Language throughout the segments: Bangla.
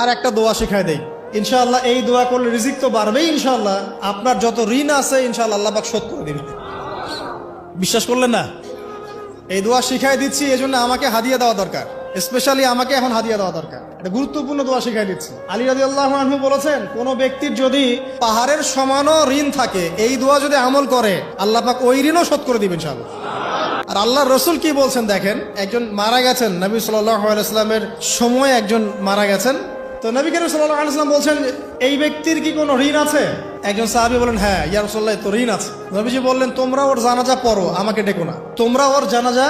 আর একটা দোয়া শিখাই দেই। ইনশাআল্লাহ এই দোয়া করলে রিজিক তো বাড়বেই ইনশাআল্লাহ, আপনার যত ঋণ আছে ইনশাআল্লাহ আল্লাহ পাক শোধ করে দিবেন। বিশ্বাস করলেন না? এই দোয়া শিখাই দিচ্ছি, এই জন্য আমাকে হাদিয়া দেওয়া দরকার, স্পেশালি আমাকে এখন হাদিয়া দেওয়া দরকার। এটা গুরুত্বপূর্ণ দোয়া শিখাই দিচ্ছি। আলী রাদিয়াল্লাহু আনহু বলেছেন, কোন ব্যক্তির যদি পাহাড়ের সমানও ঋণ থাকে, এই দোয়া যদি আমল করে আল্লাহ পাক ওই ঋণও শোধ করে দিবেন ইনশাআল্লাহ। আর আল্লাহর রসুল কি বলছেন দেখেন, একজন মারা গেছেন, নবী সাল্লাল্লাহু আলাইহি ওয়াসাল্লামের সময় একজন মারা গেছেন। তো নবী করিম সাল্লাল্লাহু আলাইহি ওয়াসাল্লাম বলছেন, এই ব্যক্তির কি কোনো ঋণ আছে? একজন সাহাবী বলেন, হ্যাঁ ইয়া রাসূলুল্লাহ, তো ঋণ আছে। নবীজি বললেন, তোমরা ওর জানাজা পড়ো, আমাকে ডেকো না। তোমরা ওর জানাজা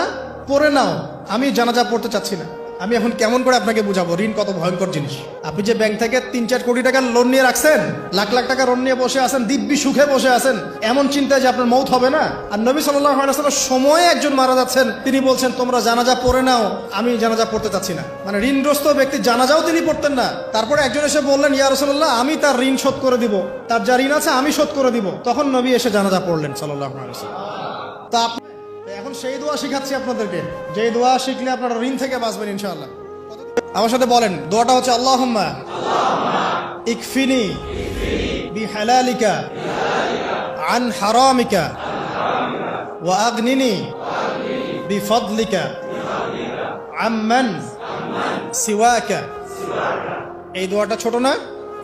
পড়ে নাও, আমি জানাজা পড়তে চাচ্ছি না। আমি এখন কেমন করে আপনাকে বুঝাবো ঋণ কত ভয়ঙ্কর জিনিস। আপনি যে ব্যাংক থেকে 3-4 কোটি টাকার লোন নিয়ে রাখছেন, লাখ লাখ টাকা লোন নিয়ে বসে আছেন, দিব্যি সুখে বসে আছেন, এমন চিন্তায় যে আপনার মৌত হবে না। আর নবী সাল্লাল্লাহু আলাইহি ওয়াসাল্লাম সময়ে একজন মারা যাচ্ছেন, তিনি বলছেন তোমরা জানাজা পড়ে নাও, আমি জানাজা পড়তে চাচ্ছি না। মানে ঋণগ্রস্ত ব্যক্তি জানাজাও তিনি পড়তেন না। তারপরে একজন এসে বললেন, ইয়া রাসূলুল্লাহ, আমি তার ঋণ শোধ করে দিব, তার যা ঋণ আছে আমি শোধ করে দিব। তখন নবী এসে জানাজা পড়লেন সাল্লাল্লাহু আলাইহি ওয়াসাল্লাম। তা এখন সেই দোয়া শিখাচ্ছি আপনাদেরকে, যে দোয়া শিখলে আপনারা ঋণ থেকে বাঁচবেন ইনশাআল্লাহ। আমার সাথে বলেন, দোয়াটা হচ্ছে আল্লাহুম্মা ইকফিনি বিহালালিকা আন হারামিকা ওয়া আগনিনি বিফদলিকা আম্মান সিওয়াকা। এই দোয়াটা ছোট না,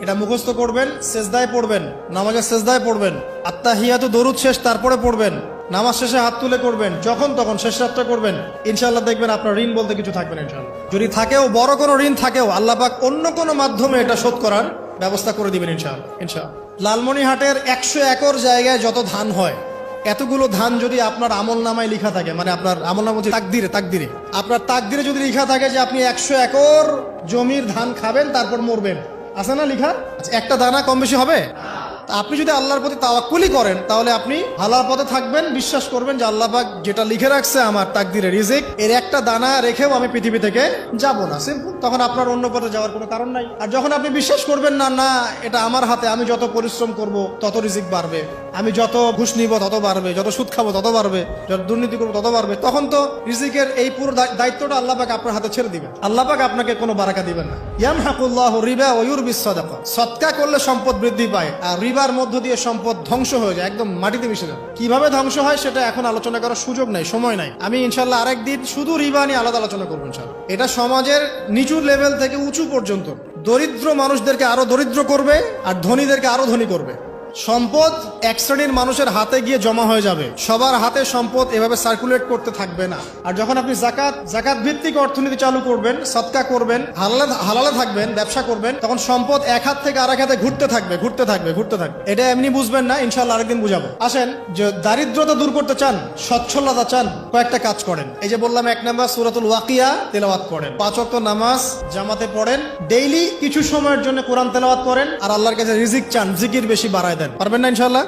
এটা মুখস্থ করবেন, সেজদায় পড়বেন, নামাজের সেজদায় পড়বেন, আত্তাহিয়াতু দরুদ শেষ তারপরে পড়বেন, নামাজ শেষে হাত তুলে করবেন, যখন তখন শেষ রাতটা করবেন। ইনশাআল্লাহ দেখবেন আপনার ঋণ বলতে কিছু থাকবে না ইনশাআল্লাহ। যদি থাকেও, বড় কোনো ঋণ থাকেও, আল্লাহ পাক অন্য কোনো মাধ্যমে এটা শোধ করার ব্যবস্থা করে দিবেন ইনশাআল্লাহ। ইনশাআল্লাহ লালমনিরহাটের 100 একর জায়গায় যত ধান হয়, এতগুলো ধান যদি আপনার আমল নামায় লিখা থাকে, মানে আপনার আমল নামা তাকদিরে আপনার তাকদিরে যদি লিখা থাকে যে আপনি 100 একর জমির ধান খাবেন তারপর মরবেন, আছে না লিখা? একটা দানা কম বেশি হবে? আপনি যদি আল্লাহর প্রতি তাওয়াক্কুলি করেন, তাহলে আপনি হালাল পথে থাকবেন, বিশ্বাস করবেন যে আল্লাহ পাক যেটা লিখে রাখছে আমার তাকদিরে রিজিক, এর একটা দানা রেখেও আমি পৃথিবী থেকে যাব না, সিম্পল। তখন আপনার অন্য পথে যাওয়ার কোনো কারণ নাই। আর যখন আপনি বিশ্বাস করবেন না, না এটা আমার হাতে, আমি যত পরিশ্রম করব তত রিজিক বাড়বে, আমি যত ঘুষ নিব তত বাড়বে, যত সুদ খাবো তত বাড়বে, যত দুর্নীতি করবো তত বাড়বে, তখন তো রিজিকের এই পুরো দায়িত্বটা আল্লাহ পাক আপনার হাতে ছেড়ে দিবেন। আল্লাহ পাক আপনাকে কোনো বারাকা দিবেন না। ইয়ামহাকুল্লাহু রিবা ওয়া ইউরবিস সাদাকা। সদকা করলে সম্পদ বৃদ্ধি পায়, আর রিবার মধ্য দিয়ে সম্পদ ধ্বংস হয়ে যায়, একদম মাটিতে মিশে যায়। কিভাবে ধ্বংস হয় সেটা এখন আলোচনা করার সুযোগ নাই, সময় নাই। আমি ইনশাআল্লাহ আরেকদিন শুধু রিবা নিয়ে আলাদা আলোচনা করবো ইনশাআল্লাহ। এটা সমাজের নিচু লেভেল থেকে উঁচু পর্যন্ত দরিদ্র মানুষদেরকে আরো দরিদ্র করবে, আর ধনীদেরকে আরো ধনী করবে। সম্পদ এক শ্রেণীর মানুষের হাতে গিয়ে জমা হয়ে যাবে, সবার হাতে সম্পদ এভাবে সার্কুলেট করতে থাকবে না। আর যখন আপনি জাকাত ভিত্তিক অর্থনীতি চালু করবেন, সদকা করবেন, হালালে থাকবেন, ব্যবসা করবেন, তখন সম্পদ এক হাত থেকে আরেক হাতে ঘুরতে থাকবে। এটা এমনি বুঝবেন না, ইনশাআল্লাহ আরেকদিন বুঝাবো। আসেন, যে দারিদ্রতা দূর করতে চান, সচ্ছলতা চান, কয়েকটা কাজ করেন। এই যে বললাম, 1 নাম্বার সূরাতুল ওয়াকিয়া তেলাওয়াত করেন, 5 ওয়াক্ত নামাজ জামাতে পড়েন, ডেইলি কিছু সময়ের জন্য কোরআন তেলাওয়াত করেন, আর আল্লাহর কাছে রিজিক চান, জিকির বেশি বাড়ায় দেন। পারবেন না ইনশাআল্লাহ?